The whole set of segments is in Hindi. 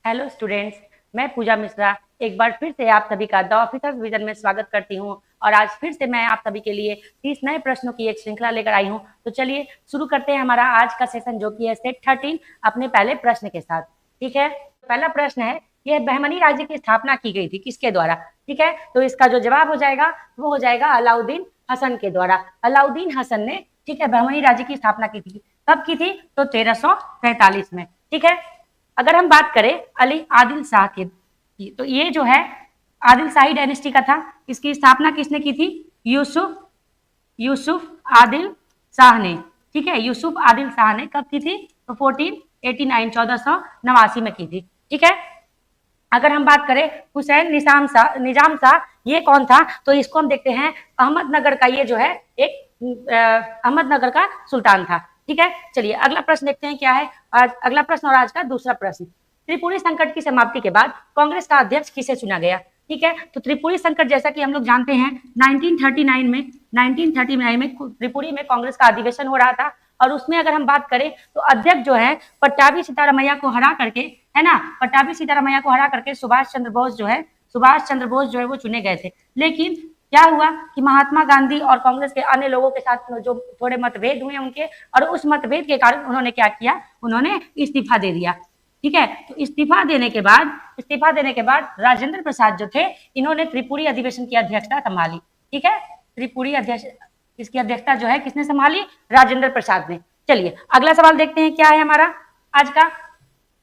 हेलो स्टूडेंट्स, मैं पूजा मिश्रा एक बार फिर से आप सभी का द ऑफिसर्स विजन में स्वागत करती हूं और आज फिर से मैं आप सभी के लिए 30 नए प्रश्नों की एक श्रृंखला लेकर आई हूं। तो चलिए शुरू करते हैं हमारा आज का सेशन जो कि है सेट 13 अपने पहले प्रश्न के साथ। ठीक है, पहला प्रश्न है, यह बहमनी राज्य की स्थापना की गई थी किसके द्वारा? ठीक है, तो इसका जो जवाब हो जाएगा वो हो जाएगा अलाउद्दीन हसन के द्वारा। अलाउद्दीन हसन ने, ठीक है, बहमनी राज्य की स्थापना की थी। कब की थी? तो 1343 में। ठीक है, अगर हम बात करें अली आदिल शाह की, तो ये जो है आदिल शाही डायनेस्टी का था। इसकी स्थापना किसने की थी? यूसुफ आदिल शाह ने। ठीक है, यूसुफ आदिल शाह ने कब की थी? तो 1489 1489 में की थी। ठीक है, अगर हम बात करें हुसैन निजाम शाह, ये कौन था? तो इसको हम देखते हैं अहमदनगर का, ये जो है एक अहमदनगर का सुल्तान था। ठीक है, चलिए अगला प्रश्न देखते हैं क्या है। आज अगला प्रश्न और आज का दूसरा प्रश्न, त्रिपुरी संकट की समाप्ति के बाद कांग्रेस का अध्यक्ष किसे चुना गया? ठीक है, तो त्रिपुरी संकट जैसा कि हम लोग जानते हैं 1939 में त्रिपुरी में कांग्रेस का अधिवेशन हो रहा था और उसमें अगर हम बात करें तो अध्यक्ष जो है पट्टाभी सीतारामैया को हरा करके, है ना, पट्टाभी सीतारामैया को हरा करके सुभाष चंद्र बोस जो है वो चुने गए थे। लेकिन क्या हुआ कि महात्मा गांधी और कांग्रेस के अन्य लोगों के साथ जो थोड़े मतभेद हुए उनके, और उस मतभेद के कारण उन्होंने क्या किया, उन्होंने इस्तीफा दे दिया। ठीक है, तो इस्तीफा देने के बाद राजेंद्र प्रसाद जो थे, इन्होंने त्रिपुरी अधिवेशन की अध्यक्षता संभाली। ठीक है, त्रिपुरी अध्यक्ष, इसकी अध्यक्षता जो है किसने संभाली? राजेंद्र प्रसाद ने। चलिए अगला सवाल देखते हैं क्या है हमारा आज का।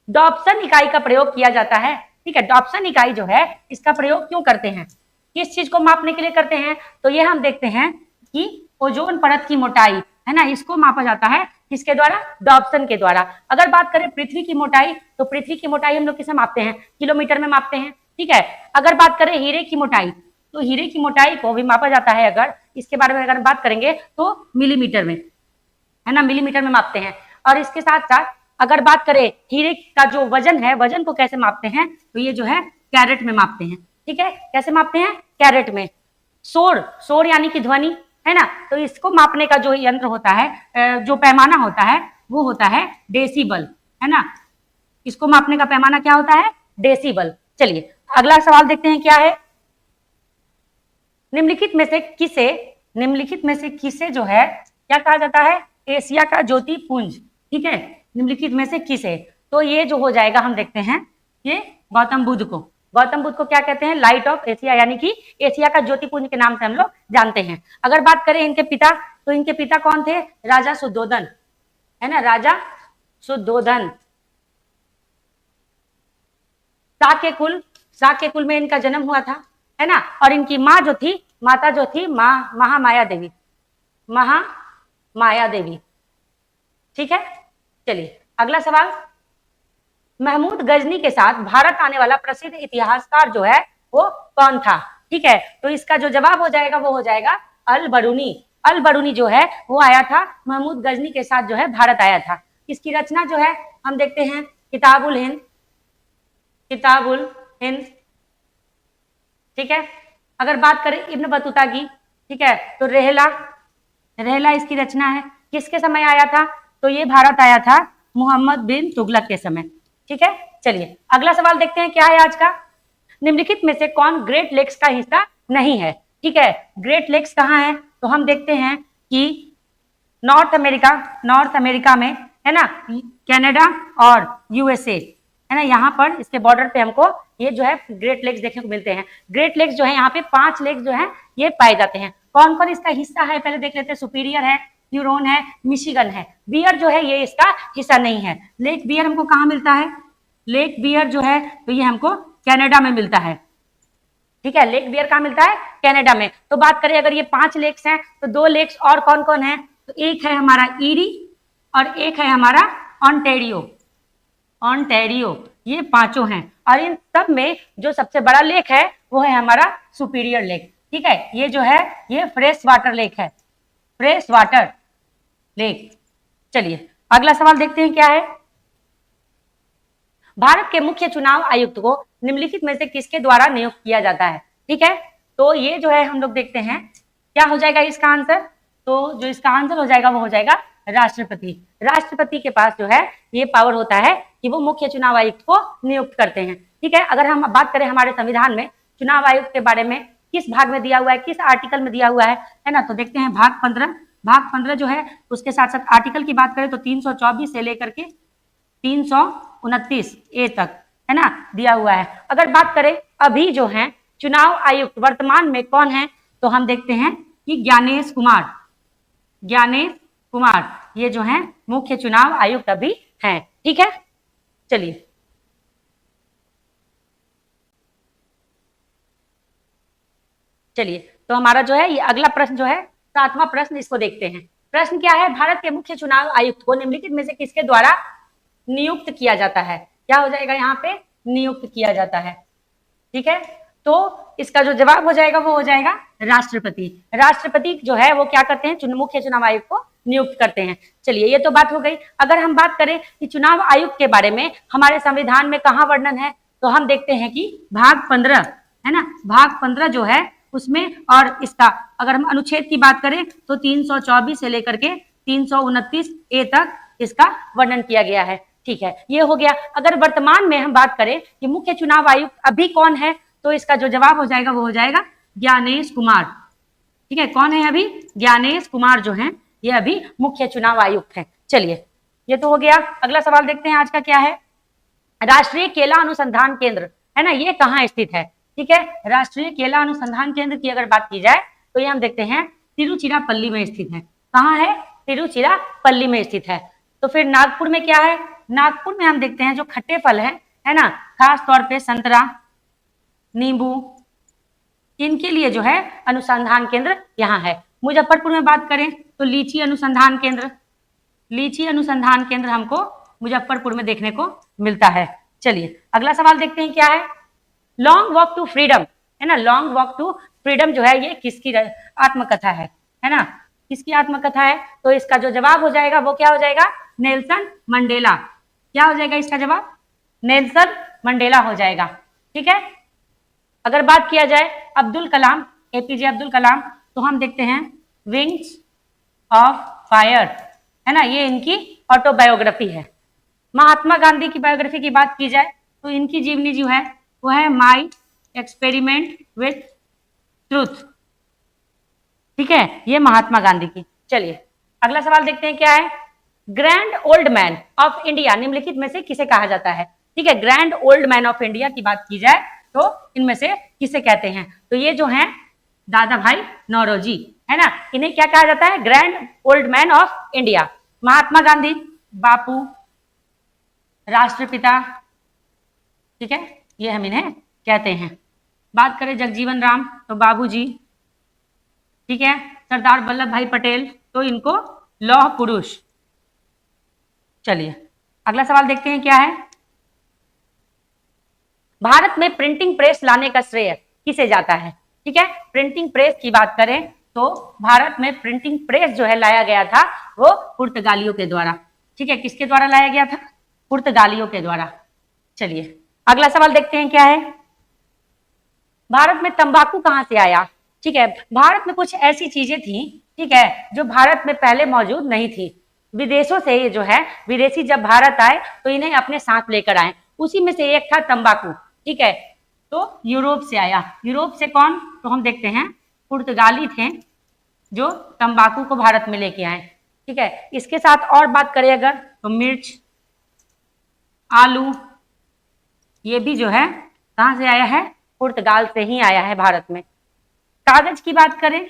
डॉप्सन इकाई का प्रयोग किया जाता है। ठीक है, डॉप्सन इकाई जो है इसका प्रयोग क्यों करते हैं, किस चीज को मापने के लिए करते हैं? तो ये हम देखते हैं कि ओजोन परत की मोटाई, है ना, इसको मापा जाता है किसके द्वारा? डॉप्सन के द्वारा। अगर बात करें पृथ्वी की मोटाई, तो पृथ्वी की मोटाई हम लोग किसे मापते हैं? किलोमीटर में मापते हैं। ठीक है, अगर बात करें हीरे की मोटाई, तो हीरे की मोटाई को भी मापा जाता है, अगर इसके बारे में अगर बात करेंगे तो मिलीमीटर में, है ना, मिलीमीटर में मापते हैं। और इसके साथ साथ अगर बात करें हीरे का जो वजन है, वजन को कैसे मापते हैं? तो ये जो है कैरेट में मापते हैं। ठीक है, कैसे मापते हैं? कैरेट में। शोर यानी कि ध्वनि, है ना, तो इसको मापने का जो यंत्र होता है, जो पैमाना होता है, वो होता है डेसिबल, है ना। इसको मापने का पैमाना क्या होता है? डेसिबल। चलिए अगला सवाल देखते हैं क्या है। निम्नलिखित में से किसे जो है क्या कहा जाता है? एशिया का ज्योति पुंज। ठीक है, निम्नलिखित में से किसे? तो ये जो हो जाएगा, हम देखते हैं ये गौतम बुद्ध को क्या कहते हैं? लाइट ऑफ एशिया, यानी कि एशिया का ज्योतिपुंज के नाम से हम लोग जानते हैं। अगर बात करें इनके पिता, तो इनके पिता कौन थे? राजा शुद्धोधन, है ना, राजा शुद्धोधन। शाक्य कुल में इनका जन्म हुआ था, है ना। और इनकी माता जो थी महामाया देवी। ठीक है, चलिए अगला सवाल। महमूद गजनी के साथ भारत आने वाला प्रसिद्ध इतिहासकार जो है वो कौन था? ठीक है, तो इसका जो जवाब हो जाएगा वो हो जाएगा अल बरूनी जो है वो आया था, महमूद गजनी के साथ जो है भारत आया था। इसकी रचना जो है हम देखते हैं किताबुल हिंद। ठीक है, अगर बात करें इब्न बतूता की, ठीक है, तो रेहला इसकी रचना है। किसके समय आया था? तो ये भारत आया था मोहम्मद बिन तुगलक के समय। ठीक है, चलिए अगला सवाल देखते हैं क्या है आज का। निम्नलिखित में से कौन ग्रेट लेक्स का हिस्सा नहीं है? ठीक है, ग्रेट लेक्स कहाँ है? तो हम देखते हैं कि नॉर्थ अमेरिका में, है ना, कनाडा और यूएसए, है ना, यहाँ पर इसके बॉर्डर पे हमको ये जो है ग्रेट लेक्स देखने को मिलते हैं। ग्रेट लेक्स जो है यहाँ पे 5 लेक्स जो है ये पाए जाते हैं। कौन कौन इसका हिस्सा है पहले देख लेते हैं। सुपीरियर है, ह्यूरोन है, मिशिगन है। बियर जो है ये इसका हिस्सा नहीं है। लेक बियर हमको कहाँ मिलता है? लेक बियर जो है तो ये हमको कनाडा में मिलता है। ठीक है, लेक बियर कहाँ मिलता है? कनाडा में। तो बात करें अगर ये 5 लेक्स हैं तो 2 लेक्स और कौन कौन है? तो एक है हमारा ईरी और एक है हमारा ऑन्टेरियो, ये 5 हैं। और इन सब में जो सबसे बड़ा लेक है वो है हमारा सुपीरियर लेक। ठीक है, ये जो है ये फ्रेश वाटर लेक। चलिए अगला सवाल देखते हैं क्या है। भारत के मुख्य चुनाव आयुक्त को निम्नलिखित में से किसके द्वारा नियुक्त किया जाता है? ठीक है, तो ये जो है हम लोग देखते हैं क्या हो जाएगा इसका आंसर। तो जो इसका आंसर हो जाएगा वो हो जाएगा राष्ट्रपति। राष्ट्रपति के पास जो है ये पावर होता है कि वो मुख्य चुनाव आयुक्त को नियुक्त करते हैं। ठीक है, अगर हम बात करें हमारे संविधान में चुनाव आयुक्त के बारे में किस भाग में दिया हुआ है, किस आर्टिकल में दिया हुआ है ना, तो देखते हैं भाग 15 जो है उसके साथ साथ आर्टिकल की बात करें तो 324 से लेकर के 329 ए तक है ना दिया हुआ है। अगर बात करें अभी जो है चुनाव आयुक्त वर्तमान में कौन है, तो हम देखते हैं कि ज्ञानेश कुमार ये जो है मुख्य चुनाव आयुक्त अभी हैं। ठीक है, चलिए तो हमारा जो है ये अगला प्रश्न जो है 7वां प्रश्न, इसको देखते हैं। प्रश्न क्या है, भारत के मुख्य चुनाव आयुक्त को निम्नलिखित में से किसके द्वारा नियुक्त किया जाता है? क्या हो जाएगा यहाँ पे, नियुक्त किया जाता है। ठीक है, तो इसका जो जवाब हो जाएगा वो हो जाएगा राष्ट्रपति। राष्ट्रपति जो है वो क्या करते हैं, मुख्य चुनाव आयुक्त को नियुक्त करते हैं। चलिए ये तो बात हो गई। अगर हम बात करें कि चुनाव आयुक्त के बारे में हमारे संविधान में कहाँ वर्णन है, तो हम देखते हैं कि भाग 15 है ना, भाग 15 जो है उसमें, और इसका अगर हम अनुच्छेद की बात करें तो 324 से लेकर के 329 ए तक इसका वर्णन किया गया है। ठीक है, ये हो गया। अगर वर्तमान में हम बात करें कि मुख्य चुनाव आयुक्त अभी कौन है, तो इसका जो जवाब हो जाएगा वो हो जाएगा ज्ञानेश कुमार। ठीक है, कौन है अभी, ज्ञानेश कुमार जो है ये अभी मुख्य चुनाव आयुक्त है। चलिए ये तो हो गया। अगला सवाल देखते हैं आज का क्या है, राष्ट्रीय केला अनुसंधान केंद्र है ना, ये कहाँ स्थित है? ठीक है, राष्ट्रीय केला अनुसंधान केंद्र की अगर बात की जाए तो ये हम देखते हैं तिरुचिरापल्ली में स्थित है। कहाँ है, तिरुचिरापल्ली में स्थित है। तो फिर नागपुर में क्या है, नागपुर में हम देखते हैं जो खट्टे फल है ना, खास तौर पे संतरा, नींबू, इनके लिए जो है अनुसंधान केंद्र यहाँ है। मुजफ्फरपुर में बात करें तो लीची अनुसंधान केंद्र हमको मुजफ्फरपुर में देखने को मिलता है। चलिए अगला सवाल देखते हैं क्या है, लॉन्ग वॉक टू फ्रीडम है ना, लॉन्ग वॉक टू फ्रीडम जो है ये किसकी आत्मकथा है ना, किसकी आत्मकथा है? तो इसका जो जवाब हो जाएगा वो क्या हो जाएगा, नेल्सन मंडेला। क्या हो जाएगा इसका जवाब, नेल्सन मंडेला हो जाएगा। ठीक है, अगर बात किया जाए अब्दुल कलाम, एपीजे अब्दुल कलाम, तो हम देखते हैं विंग्स ऑफ फायर है ना, ये इनकी ऑटोबायोग्राफी है। महात्मा गांधी की बायोग्राफी की बात की जाए तो इनकी जीवनी जो है वो है माई एक्सपेरिमेंट विथ ट्रूथ। ठीक है, ये महात्मा गांधी की। चलिए अगला सवाल देखते हैं क्या है, grand old man of India निम्नलिखित में से किसे कहा जाता है? ठीक है, grand old man of India की बात की जाए तो इनमें से किसे कहते हैं? तो ये जो है दादा भाई नौरोजी है ना, इन्हें क्या कहा जाता है, grand old man of India. Mahatma Gandhi Bapu, राष्ट्रपिता, ठीक है, ये हम इन्हें कहते हैं। बात करें जगजीवन राम तो बाबूजी, ठीक है, सरदार वल्लभ भाई पटेल तो इनको लौह पुरुष। चलिए अगला सवाल देखते हैं क्या है, भारत में प्रिंटिंग प्रेस लाने का श्रेय किसे जाता है? ठीक है, प्रिंटिंग प्रेस की बात करें तो भारत में प्रिंटिंग प्रेस जो है लाया गया था वो पुर्तगालियों के द्वारा। ठीक है, किसके द्वारा लाया गया था, पुर्तगालियों के द्वारा। चलिए अगला सवाल देखते हैं क्या है, भारत में तंबाकू कहां से आया? ठीक है, भारत में कुछ ऐसी चीजें थी, ठीक है, जो भारत में पहले मौजूद नहीं थी। विदेशों से ये जो है विदेशी जब भारत आए तो इन्हें अपने साथ लेकर आए, उसी में से एक था तंबाकू। ठीक है, तो यूरोप से आया। यूरोप से कौन, तो हम देखते हैं पुर्तगाली थे जो तंबाकू को भारत में लेके आए। ठीक है, इसके साथ और बात करें अगर तो मिर्च, आलू, ये भी जो है कहां से आया है, पुर्तगाल से ही आया है भारत में। कागज की बात करें,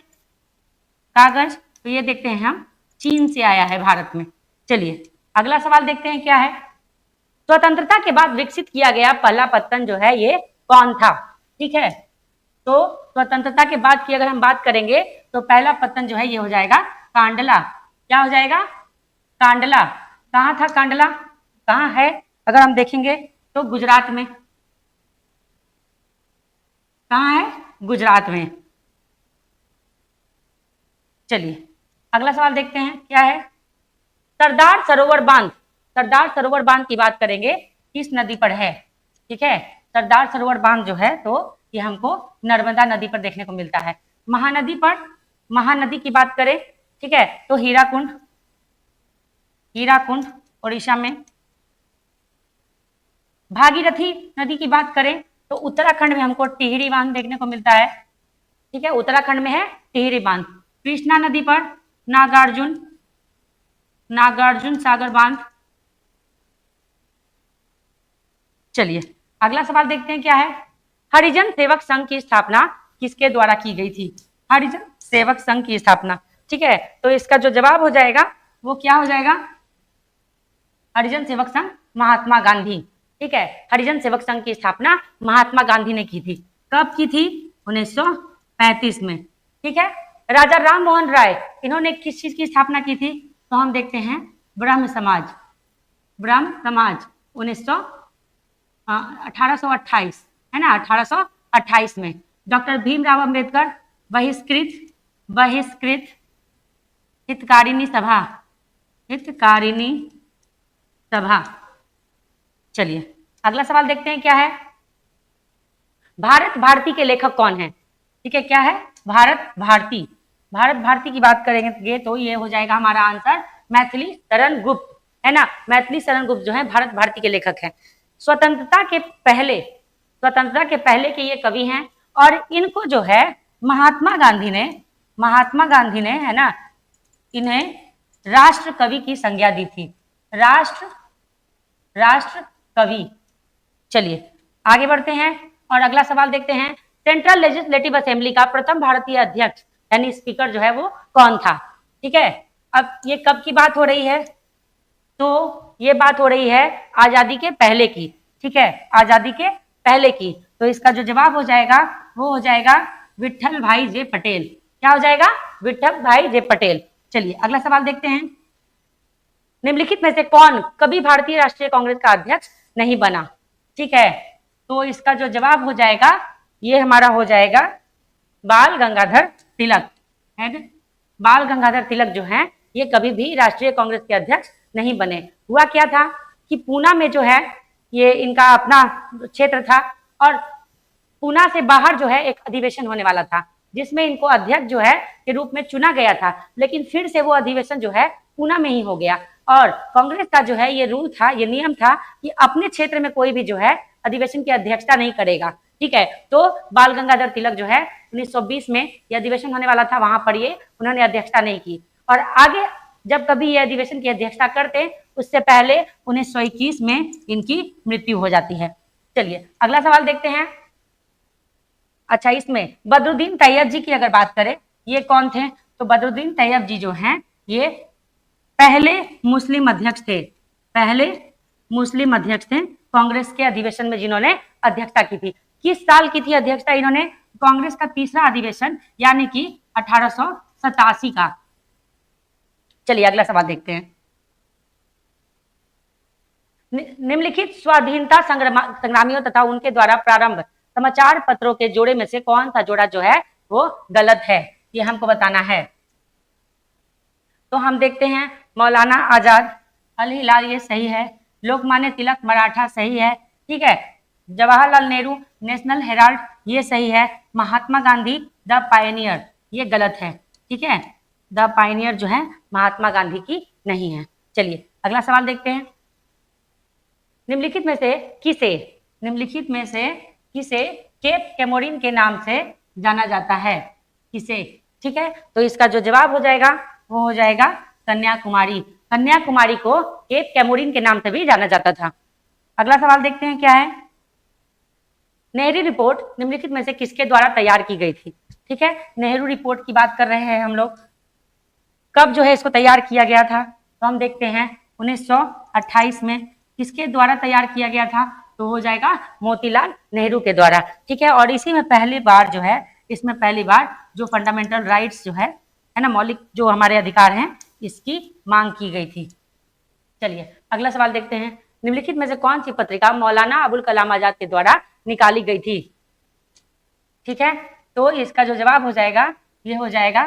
कागज तो ये देखते हैं हम चीन से आया है भारत में। चलिए अगला सवाल देखते हैं क्या है, स्वतंत्रता के बाद विकसित किया गया पहला पत्तन जो है ये कौन था? ठीक है, तो स्वतंत्रता के बाद की अगर हम बात करेंगे तो पहला पत्तन जो है ये हो जाएगा कांडला। क्या हो जाएगा, कांडला। कहाँ था कांडला, कहाँ है? अगर हम देखेंगे तो गुजरात में। कहाँ है, गुजरात में। चलिए अगला सवाल देखते हैं क्या है, सरदार सरोवर बांध, सरदार सरोवर बांध की बात करेंगे किस नदी पर है? ठीक है, सरदार सरोवर बांध जो है तो ये हमको नर्मदा नदी पर देखने को मिलता है। महानदी पर, महानदी की बात करें, ठीक है, तो हीराकुंड, हीराकुंड उड़ीसा में। भागीरथी नदी की बात करें तो उत्तराखंड में हमको टिहरी बांध देखने को मिलता है। ठीक है, उत्तराखंड में है टिहरी बांध। कृष्णा नदी पर नागार्जुन नागार्जुन सागर बांध। चलिए अगला सवाल देखते हैं क्या है। हरिजन सेवक संघ की स्थापना किसके द्वारा की गई थी? हरिजन सेवक संघ की स्थापना। ठीक है, तो इसका जो जवाब हो जाएगा वो क्या हो जाएगा? हरिजन सेवक संघ महात्मा गांधी। ठीक है, हरिजन सेवक संघ की स्थापना महात्मा गांधी ने की थी। कब की थी? 1935 में। ठीक है, राजा राम मोहन राय इन्होंने किस चीज की स्थापना की थी? तो हम देखते हैं ब्रह्म समाज। ब्रह्म समाज 1828 है ना, 1828 में। डॉक्टर भीमराव अंबेडकर बहिष्कृत हितकारिणी सभा। चलिए अगला सवाल देखते हैं क्या है। भारत भारती के लेखक कौन है? ठीक है, क्या है? भारत भारती। भारत भारती की बात करेंगे तो ये हो जाएगा हमारा आंसर मैथिली शरण गुप्त, है ना। मैथिली शरण गुप्त जो है भारत भारती के लेखक हैं। स्वतंत्रता के पहले के ये कवि हैं और इनको जो है महात्मा गांधी ने है ना, इन्हें राष्ट्र कवि की संज्ञा दी थी। राष्ट्र कवि। चलिए आगे बढ़ते हैं और अगला सवाल देखते हैं। सेंट्रल लेजिस्लेटिव असेंबली का प्रथम भारतीय अध्यक्ष यानी स्पीकर जो है वो कौन था? ठीक है, अब ये कब की बात हो रही है? तो ये बात हो रही है आजादी के पहले की। ठीक है, आजादी के पहले की। तो इसका जो जवाब हो जाएगा वो हो जाएगा विट्ठल भाई जे पटेल। क्या हो जाएगा? विट्ठल भाई जे पटेल। चलिए अगला सवाल देखते हैं। निम्नलिखित में से कौन कभी भारतीय राष्ट्रीय कांग्रेस का अध्यक्ष नहीं बना? ठीक है, तो इसका जो जवाब हो जाएगा ये हमारा हो जाएगा बाल गंगाधर तिलक। बाल गंगाधर तिलक जो है ये कभी भी राष्ट्रीय कांग्रेस के अध्यक्ष नहीं बने। हुआ क्या था कि पूना में जो है ये इनका अपना क्षेत्र था और पूना से बाहर जो है एक अधिवेशन होने वाला था जिसमें इनको अध्यक्ष जो है के रूप में चुना गया था, लेकिन फिर से वो अधिवेशन जो है पूना में ही हो गया। और कांग्रेस का जो है ये रूल था, ये नियम था कि अपने क्षेत्र में कोई भी जो है अधिवेशन की अध्यक्षता नहीं करेगा। ठीक है, तो बाल गंगाधर तिलक जो है 1920 में ये अधिवेशन होने वाला था, वहां पर ये उन्होंने अध्यक्षता नहीं की। और आगे जब कभी ये अधिवेशन की अध्यक्षता करते उससे पहले 1921 में इनकी मृत्यु हो जाती है। चलिए अगला सवाल देखते हैं। अच्छा, इसमें बदरुद्दीन तैयब जी की अगर बात करें, ये कौन थे? तो बदरुद्दीन तैयब जी जो हैं ये पहले मुस्लिम अध्यक्ष थे। पहले मुस्लिम अध्यक्ष थे कांग्रेस के अधिवेशन में जिन्होंने अध्यक्षता की थी। किस साल की थी अध्यक्षता इन्होंने? कांग्रेस का तीसरा अधिवेशन यानी कि 1887 का। चलिए अगला सवाल देखते हैं। निम्नलिखित स्वाधीनता संग्रामियों तथा उनके द्वारा प्रारंभ समाचार पत्रों के जोड़े में से कौन सा जोड़ा जो है वो गलत है? ये हमको बताना है। तो हम देखते हैं मौलाना आजाद अल हिलाल ये सही है, लोकमान्य तिलक मराठा सही है। ठीक है, जवाहरलाल नेहरू नेशनल हेराल्ड ये सही है, महात्मा गांधी द पायनियर ये गलत है। ठीक है, द पायनियर जो है महात्मा गांधी की नहीं है। चलिए अगला सवाल देखते हैं। निम्नलिखित में से किसे केप कैमोरिन के नाम से जाना जाता है? किसे? ठीक है, तो इसका जो जवाब हो जाएगा वो हो जाएगा कन्याकुमारी। कन्याकुमारी को केप कैमोरिन के नाम से भी जाना जाता था। अगला सवाल देखते हैं क्या है। नेहरू रिपोर्ट निम्नलिखित में से किसके द्वारा तैयार की गई थी? ठीक है, नेहरू रिपोर्ट की बात कर रहे हैं हम लोग। कब जो है इसको तैयार किया गया था? तो हम देखते हैं 1928 में। किसके द्वारा तैयार किया गया था? तो हो जाएगा मोतीलाल नेहरू के द्वारा। ठीक है, और इसी में पहली बार जो है जो फंडामेंटल राइट्स जो है ना, मौलिक जो हमारे अधिकार हैं इसकी मांग की गई थी। चलिए अगला सवाल देखते हैं। निम्नलिखित में से कौन सी पत्रिका मौलाना अबुल कलाम आजाद के द्वारा निकाली गई थी? ठीक है, तो इसका जो जवाब हो जाएगा ये हो जाएगा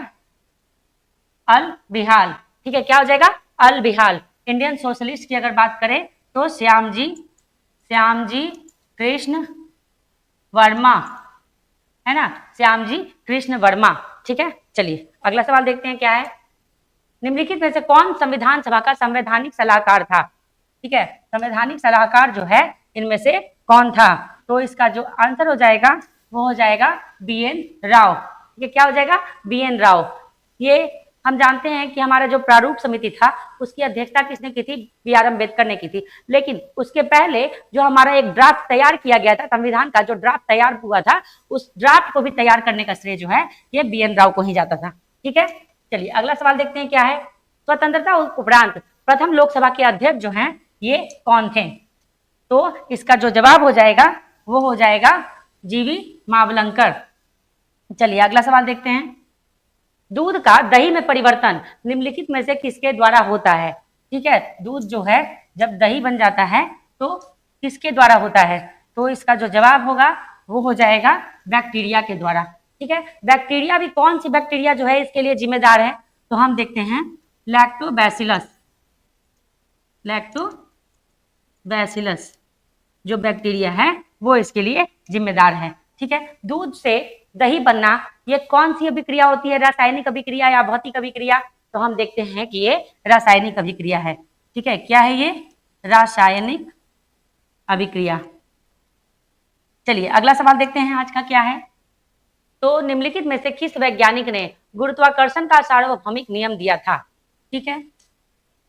अल बिहाल। ठीक है, क्या हो जाएगा? अल बिहाल। इंडियन सोशलिस्ट की अगर बात करें तो श्यामजी कृष्ण वर्मा, है ना, श्यामजी कृष्ण वर्मा। ठीक है, चलिए अगला सवाल देखते हैं क्या है। निम्नलिखित में से कौन संविधान सभा का संवैधानिक सलाहकार था? ठीक है, संवैधानिक सलाहकार जो है इनमें से कौन था? तो इसका जो आंसर हो जाएगा वो हो जाएगा बी.एन. राव। ये क्या हो जाएगा? बी.एन. राव। ये हम जानते हैं कि हमारा जो प्रारूप समिति था उसकी अध्यक्षता किसने की थी? बी.आर. अम्बेडकर ने की थी। लेकिन उसके पहले जो हमारा एक ड्राफ्ट तैयार किया गया था, संविधान का जो ड्राफ्ट तैयार हुआ था, उस ड्राफ्ट को भी तैयार करने का श्रेय जो है ये बी.एन. राव को ही जाता था। ठीक है, चलिए अगला सवाल देखते हैं क्या है। स्वतंत्रता उपरांत प्रथम लोकसभा के अध्यक्ष जो हैं ये कौन थे? तो इसका जो जवाब हो जाएगा वो हो जाएगा जीवी मावलंकर। चलिए अगला सवाल देखते हैं। दूध का दही में परिवर्तन निम्नलिखित में से किसके द्वारा होता है? ठीक है, दूध जो है जब दही बन जाता है तो किसके द्वारा होता है? तो इसका जो जवाब होगा वो हो जाएगा बैक्टीरिया के द्वारा। ठीक है, बैक्टीरिया भी कौन सी बैक्टीरिया जो है इसके लिए जिम्मेदार है? तो हम देखते हैं लैक्टोबैसिलस। लैक्टोबैसिलस जो बैक्टीरिया है वो इसके लिए जिम्मेदार है। ठीक है, दूध से दही बनना ये कौन सी अभिक्रिया होती है? रासायनिक अभिक्रिया या भौतिक अभिक्रिया? तो हम देखते हैं कि ये रासायनिक अभिक्रिया है। ठीक है, क्या है ये? रासायनिक अभिक्रिया। चलिए अगला सवाल देखते हैं आज का क्या है। तो निम्नलिखित में से किस वैज्ञानिक ने गुरुत्वाकर्षण का सार्वभौमिक नियम दिया था? ठीक है,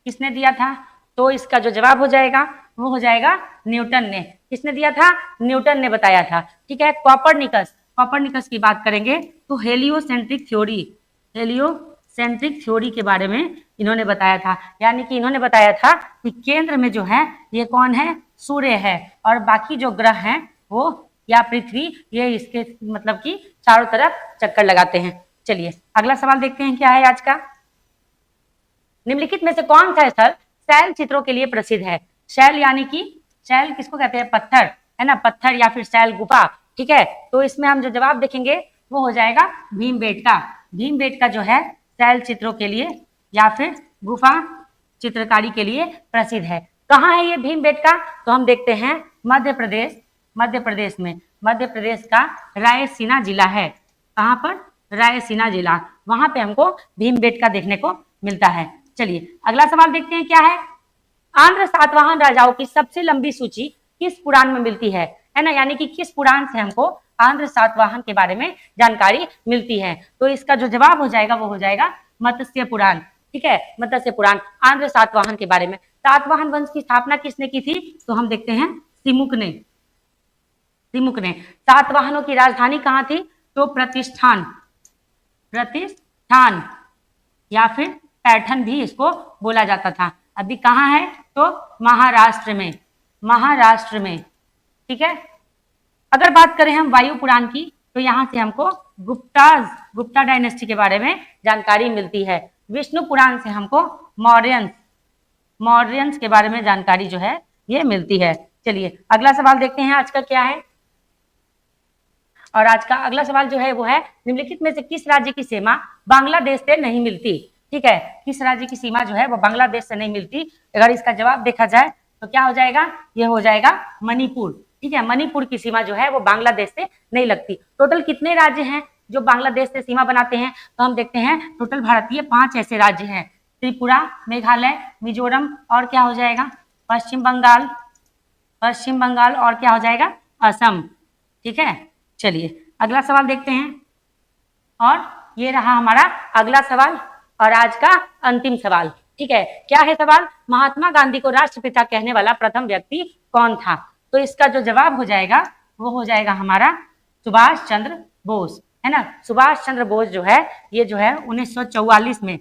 किसने दिया था? तो इसका जो जवाब हो जाएगा वो हो जाएगा न्यूटन ने। किसने दिया था? न्यूटन ने बताया था। ठीक है, कॉपरनिकस की बात करेंगे तो हेलियोसेंट्रिक थ्योरी के बारे में इन्होंने बताया था। यानी कि इन्होंने बताया था कि केंद्र में जो है ये कौन है? सूर्य है, और बाकी जो ग्रह हैं वो या पृथ्वी ये इसके मतलब कि चारों तरफ चक्कर लगाते हैं। चलिए अगला सवाल देखते हैं क्या है आज का। निम्नलिखित में से कौन सा स्थल शैल चित्रों के लिए प्रसिद्ध है? शैल यानी कि शैल किसको कहते हैं? पत्थर, है ना, पत्थर या फिर शैल गुफा। ठीक है, तो इसमें हम जो जवाब देखेंगे वो हो जाएगा भीमबेटका। भीमबेटका जो है शैल चित्रों के लिए या फिर गुफा चित्रकारी के लिए प्रसिद्ध है। कहाँ है ये भीमबेटका? तो हम देखते हैं मध्य प्रदेश में, मध्य प्रदेश का रायसीना जिला है। कहाँ पर? रायसीना जिला, वहां पे हमको भीमबेटका देखने को मिलता है। चलिए अगला सवाल देखते हैं क्या है। आंध्र सातवाहन राजाओं की सबसे लंबी सूची किस पुराण में मिलती है ना? यानी कि किस पुराण से हमको आंध्र सातवाहन के बारे में जानकारी मिलती है? तो इसका जो जवाब हो जाएगा वो हो जाएगा मत्स्य पुराण। ठीक है, मत्स्य पुराण आंध्र सातवाहन के बारे में। सातवाहन वंश की स्थापना किसने की थी? तो हम देखते हैं सिमुक ने। सातवाहनों की राजधानी कहाँ थी? तो प्रतिष्ठान या फिर पैठन भी इसको बोला जाता था। अभी कहाँ है? तो महाराष्ट्र में। ठीक है, अगर बात करें हम वायु पुराण की तो यहाँ से हमको गुप्ता डायनेस्टी के बारे में जानकारी मिलती है। विष्णु पुराण से हमको मौर्यंस के बारे में जानकारी जो है ये मिलती है। चलिए अगला सवाल देखते हैं आज का क्या है। और आज का अगला सवाल जो है वो है निम्नलिखित में से किस राज्य की सीमा बांग्लादेश से नहीं मिलती? ठीक है, किस राज्य की सीमा जो है वो बांग्लादेश से नहीं मिलती? अगर इसका जवाब देखा जाए तो क्या हो जाएगा? ये हो जाएगा मणिपुर। ठीक है, मणिपुर की सीमा जो है वो बांग्लादेश से नहीं लगती। टोटल कितने राज्य हैं जो बांग्लादेश से सीमा बनाते हैं? तो हम देखते हैं टोटल भारतीय 5 ऐसे राज्य हैं। त्रिपुरा, मेघालय, मिजोरम और क्या हो जाएगा? पश्चिम बंगाल और क्या हो जाएगा? असम। ठीक है, चलिए अगला सवाल देखते हैं। और ये रहा हमारा अगला सवाल और आज का अंतिम सवाल। ठीक है, क्या है सवाल? महात्मा गांधी को राष्ट्रपिता कहने वाला प्रथम व्यक्ति कौन था? तो इसका जो जवाब हो जाएगा वो हो जाएगा हमारा सुभाष चंद्र बोस, है ना। सुभाष चंद्र बोस जो है ये जो है 1944 में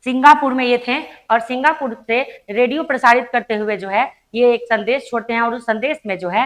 सिंगापुर में ये थे, और सिंगापुर से रेडियो प्रसारित करते हुए जो है ये एक संदेश छोड़ते हैं, और उस संदेश में जो है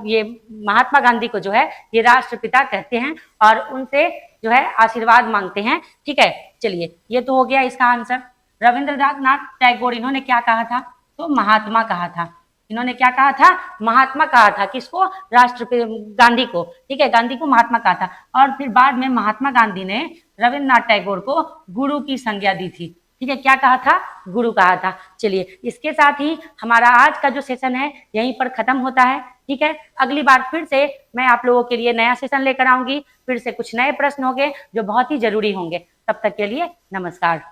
ये महात्मा गांधी को जो है ये राष्ट्रपिता कहते हैं और उनसे जो है आशीर्वाद मांगते हैं। ठीक है, चलिए ये तो हो गया इसका आंसर। रविंद्रनाथ टैगोर इन्होंने क्या कहा था? तो महात्मा कहा था। इन्होंने क्या कहा था? महात्मा कहा था। किसको? राष्ट्रपिता गांधी को। ठीक है, गांधी को महात्मा कहा था, और फिर बाद में महात्मा गांधी ने रविंद्रनाथ टैगोर को गुरु की संज्ञा दी थी। ठीक है, क्या कहा था? गुरु कहा था। चलिए, इसके साथ ही हमारा आज का जो सेशन है यहीं पर खत्म होता है। ठीक है, अगली बार फिर से मैं आप लोगों के लिए नया सेशन लेकर आऊंगी, फिर से कुछ नए प्रश्न होंगे जो बहुत ही जरूरी होंगे। तब तक के लिए नमस्कार।